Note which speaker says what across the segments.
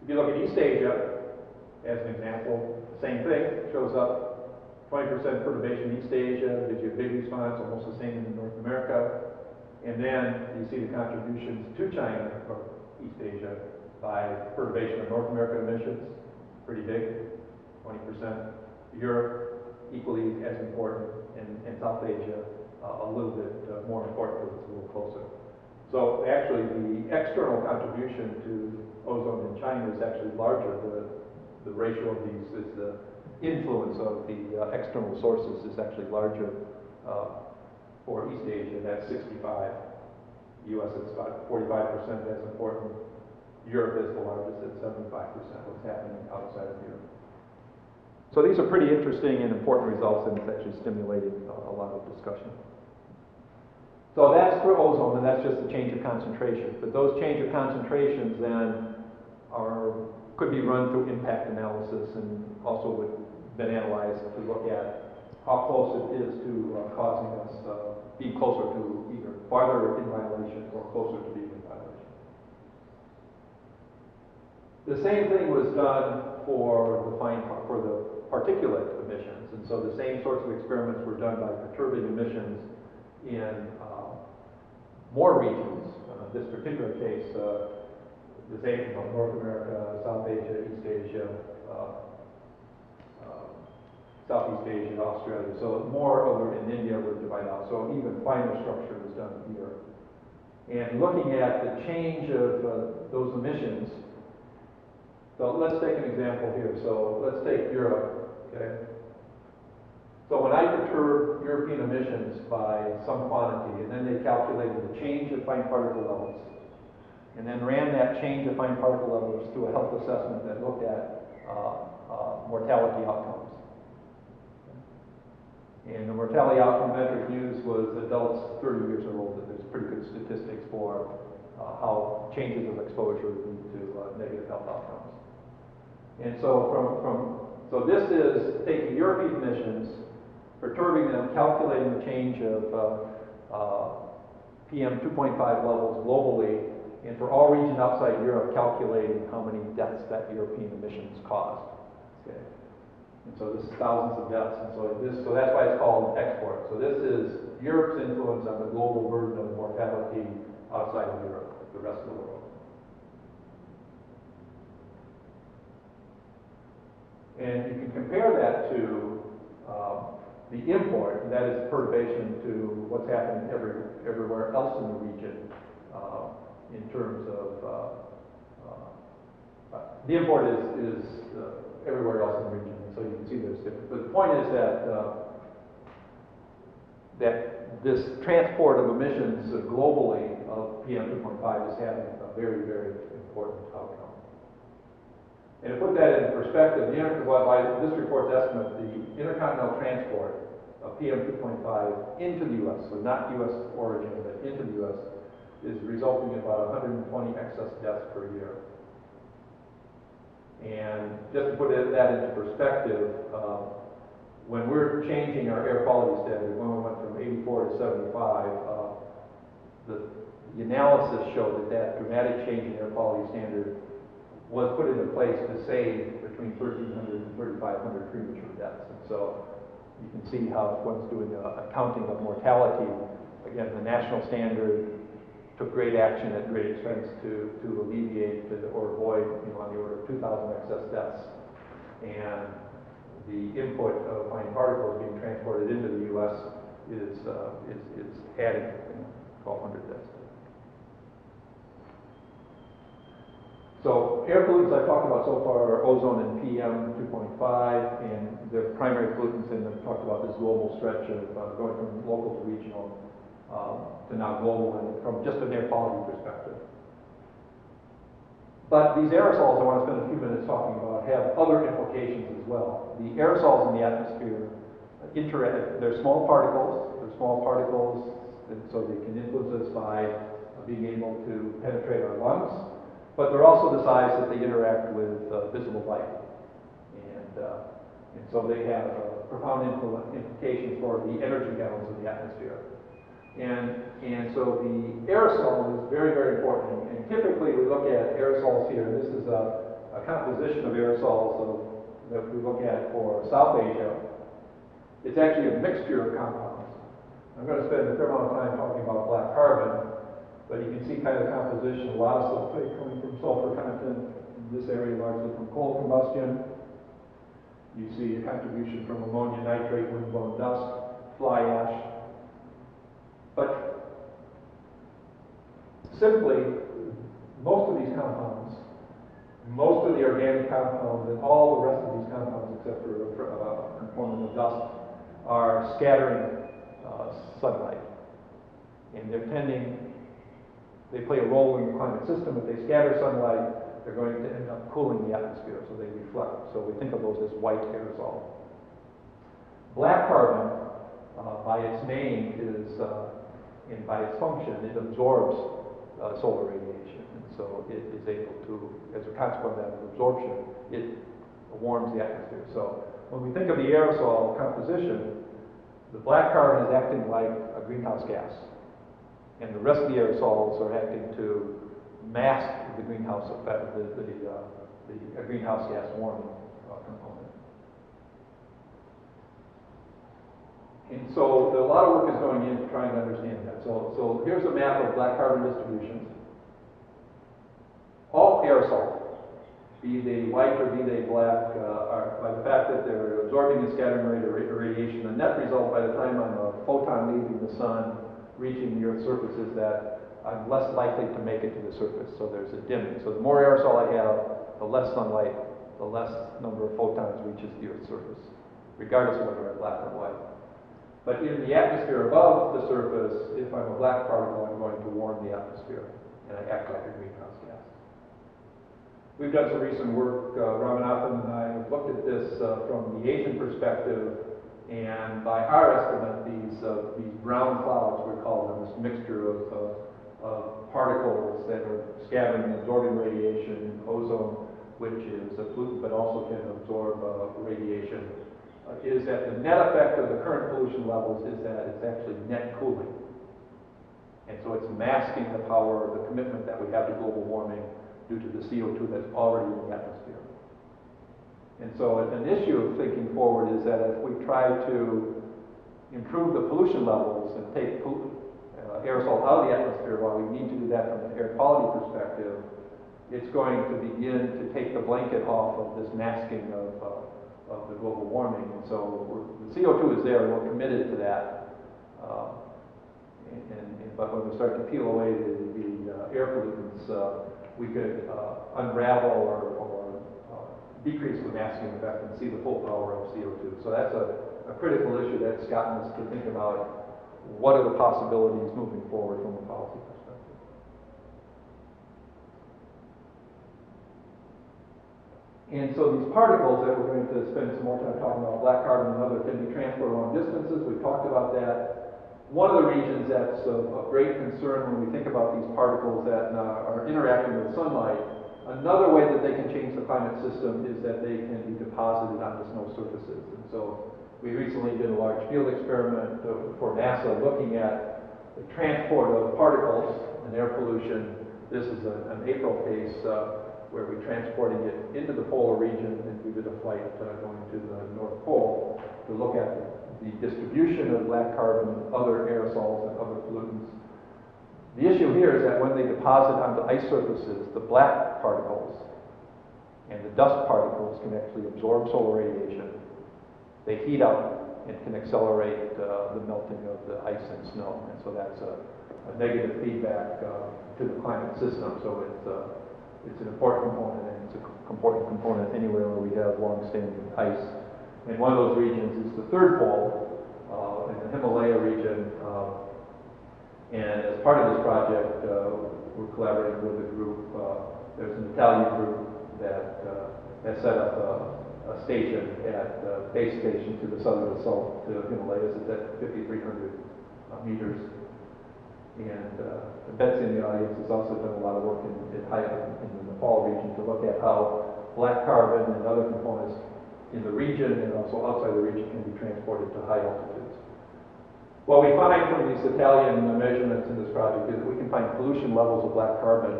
Speaker 1: If you look at East Asia, as an example, same thing, shows up 20% perturbation in East Asia, gives you a big response, almost the same in North America. And then you see the contributions to China, or East Asia, by perturbation of North American emissions, pretty big, 20%. Europe, equally as important, and South Asia, a little bit more important because it's a little closer. So actually, the external contribution to ozone in China is actually larger. The ratio of these is the influence of the external sources is actually larger for East Asia. That's 65. U.S. is about 45% as important. Europe is the largest at 75%. What's happening outside of Europe? So these are pretty interesting and important results, and it's actually stimulating a lot of discussion. So that's for ozone, and that's just the change of concentration. But those change of concentrations then could be run through impact analysis, and also would been analyzed to look at how close it is to causing us be closer to either farther in violation or closer to being in violation. The same thing was done for the particulate emissions, and so the same sorts of experiments were done by perturbing emissions in more regions. This particular case, the same from North America, South Asia, East Asia, Southeast Asia, Australia. So more over in India were divided out. So even finer structure was done here. And looking at the change of those emissions, so let's take an example here. So let's take Europe, okay? So when I perturb European emissions by some quantity, and then they calculated the change of fine particle levels, and then ran that change of fine particle levels through a health assessment that looked at mortality outcomes. And the mortality outcome metric used was adults 30 years or older. There's pretty good statistics for how changes of exposure lead to negative health outcomes. And so so this is taking European emissions, perturbing them, calculating the change of PM 2.5 levels globally, and for all regions outside Europe, calculating how many deaths that European emissions caused. Okay. And so this is thousands of deaths, and so that's why it's called export. So this is Europe's influence on the global burden of mortality outside of Europe, the rest of the world. And you can compare that to the import, and that is perturbation to what's happening everywhere else in the region in terms of the import is everywhere else in the region, so you can see there's different. But the point is that this transport of emissions globally of PM 2.5 is having a very, very important outcome. And to put that into perspective, by this report's estimate, the intercontinental transport of PM 2.5 into the U.S., so not U.S. origin, but into the U.S., is resulting in about 120 excess deaths per year. And just to put that into perspective, when we're changing our air quality standard, when we went from 84 to 75, the analysis showed that dramatic change in air quality standard was put into place to save between 1,300 and 3,500 premature deaths. And so you can see how one's doing a counting of mortality. Again, the national standard took great action at great expense to alleviate or avoid, on the order of 2,000 excess deaths. And the input of fine particles being transported into the U.S. is adding 1,200 deaths. So air pollutants I've talked about so far are ozone and PM 2.5, and the primary pollutants, and I've talked about this global stretch of going from local to regional to now global, and from just an air quality perspective. But these aerosols I want to spend a few minutes talking about have other implications as well. The aerosols in the atmosphere they're small particles, and so they can influence us by being able to penetrate our lungs. But they're also the size that they interact with visible light. And so they have profound implications for the energy balance of the atmosphere. And so the aerosol is very, very important. And typically we look at aerosols here. This is a composition of aerosols that we look at for South Asia, it's actually a mixture of compounds. I'm going to spend a fair amount of time talking about black carbon, but you can see kind of the composition, a lot of sulfate coming from sulfur content, in this area largely from coal combustion. You see a contribution from ammonia nitrate, windblown dust, fly ash. But simply, most of these compounds, most of the organic compounds, and all the rest of these compounds except for a component of dust, are scattering sunlight. And they play a role in the climate system. If they scatter sunlight, they're going to end up cooling the atmosphere, so they reflect. So we think of those as white aerosol. Black carbon, by its name, and by its function, it absorbs solar radiation. And so it is able to, as a consequence of that absorption, it warms the atmosphere. So when we think of the aerosol composition, the black carbon is acting like a greenhouse gas. And the rest of the aerosols are acting to mask the greenhouse effect, the greenhouse gas warming component. And so a lot of work is going into trying to understand that. So here's a map of black carbon distributions. All aerosols, be they white or be they black, are, by the fact that they're absorbing and scattering radiation, the net result by the time I'm a photon leaving the sun, reaching the Earth's surface, is that I'm less likely to make it to the surface. So there's a dimming. So the more aerosol I have, the less sunlight, the less number of photons reaches the Earth's surface, regardless of whether I'm black or white. But in the atmosphere above the surface, if I'm a black particle, I'm going to warm the atmosphere, and I act like a greenhouse gas. We've done some recent work, Ramanathan and I have looked at this from the Asian perspective, and by our estimate, these brown clouds, we call them, this mixture of particles that are scattering and absorbing radiation, ozone, which is a pollutant but also can absorb radiation, is that the net effect of the current pollution levels is that it's actually net cooling. And so it's masking the power, the commitment that we have to global warming due to the CO2 that's already in the atmosphere. And so an issue of thinking forward is that if we try to improve the pollution levels and take aerosol out of the atmosphere, while we need to do that from an air quality perspective, it's going to begin to take the blanket off of this masking of the global warming. And so the CO2 is there, and we're committed to that. But when we start to peel away the air pollutants, we could unravel or decrease the masking effect and see the full power of CO2. So that's a critical issue that's gotten us to think about what are the possibilities moving forward from a policy perspective. And so these particles that we're going to spend some more time talking about, black carbon and other, can be transported long distances. We've talked about that. One of the regions that's of great concern when we think about these particles that are interacting with sunlight, another way that they can change the climate system is that they can be deposited onto snow surfaces. And so we recently did a large field experiment for NASA looking at the transport of particles and air pollution. This is an April case where we're transporting it into the polar region, and we did a flight going to the North Pole to look at the distribution of black carbon, other aerosols, and other pollutants. The issue here is that when they deposit onto ice surfaces, the black particles and the dust particles can actually absorb solar radiation. They heat up and can accelerate the melting of the ice and snow. And so that's a negative feedback to the climate system. So it's an important component, and it's an important component anywhere where we have long-standing ice. And one of those regions is the third pole in the Himalaya region. And as part of this project, we're collaborating with a group. There's an Italian group that has set up a station at the base station to the southern assault to Himalayas. It's at 5,300 meters. And Betsy in the audience has also done a lot of work in the Nepal region to look at how black carbon and other components in the region and also outside the region can be transported to high altitudes. What we find from these Italian measurements in this project is that we can find pollution levels of black carbon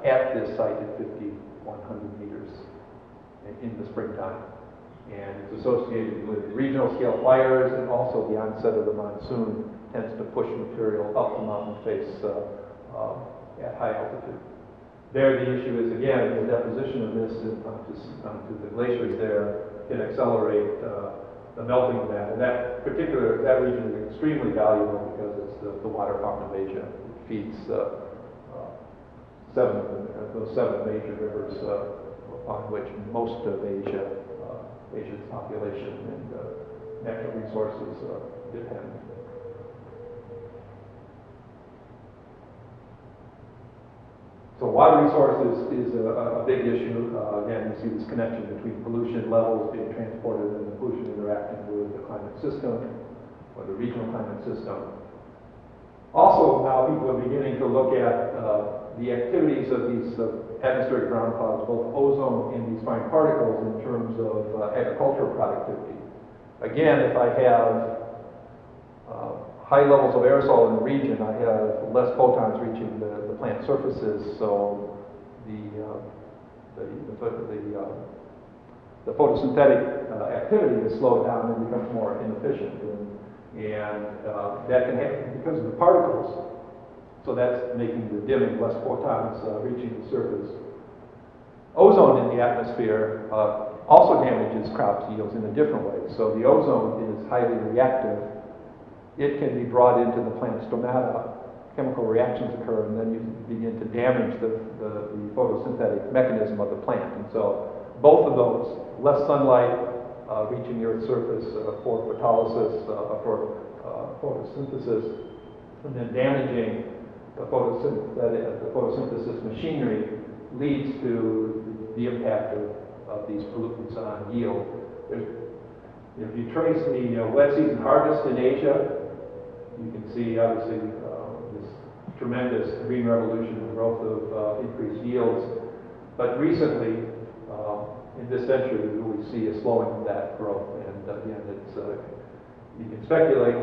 Speaker 1: at this site at 5,100 meters. in the springtime. And it's associated with regional scale fires, and also the onset of the monsoon tends to push material up the mountain face at high altitude. There the issue is, again, the deposition of this onto the glaciers there can accelerate the melting of that. And that region is extremely valuable because it's the water fountain of Asia. It feeds those seven major rivers upon which most of Asia's population and natural resources depend. So water resources is a big issue. Again, you see this connection between pollution levels being transported and the pollution interacting with the climate system or the regional climate system. Also, now people are beginning to look at the activities of these atmospheric ground clouds, both ozone and these fine particles, in terms of agricultural productivity. Again, if I have high levels of aerosol in the region, I have less photons reaching the plant surfaces, so the photosynthetic activity is slowed down and becomes more inefficient, and that can happen because of the particles. So that's making the dimming, less photons reaching the surface. Ozone in the atmosphere also damages crop yields in a different way. So the ozone is highly reactive. It can be brought into the plant stomata, chemical reactions occur, and then you begin to damage the photosynthetic mechanism of the plant. And so both of those, less sunlight reaching the Earth's surface for photolysis, for photosynthesis, and then damaging the photosynthesis machinery leads to the impact of these pollutants on yield. If you trace the wet season harvest in Asia, you can see obviously this tremendous green revolution and growth of increased yields. But recently, in this century, we see a slowing of that growth. And again, you can speculate.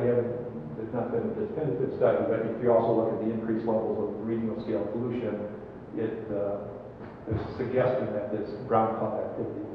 Speaker 1: There's not been a definitive study, but if you also look at the increased levels of regional scale pollution, there's a suggestion that this ground cloud activity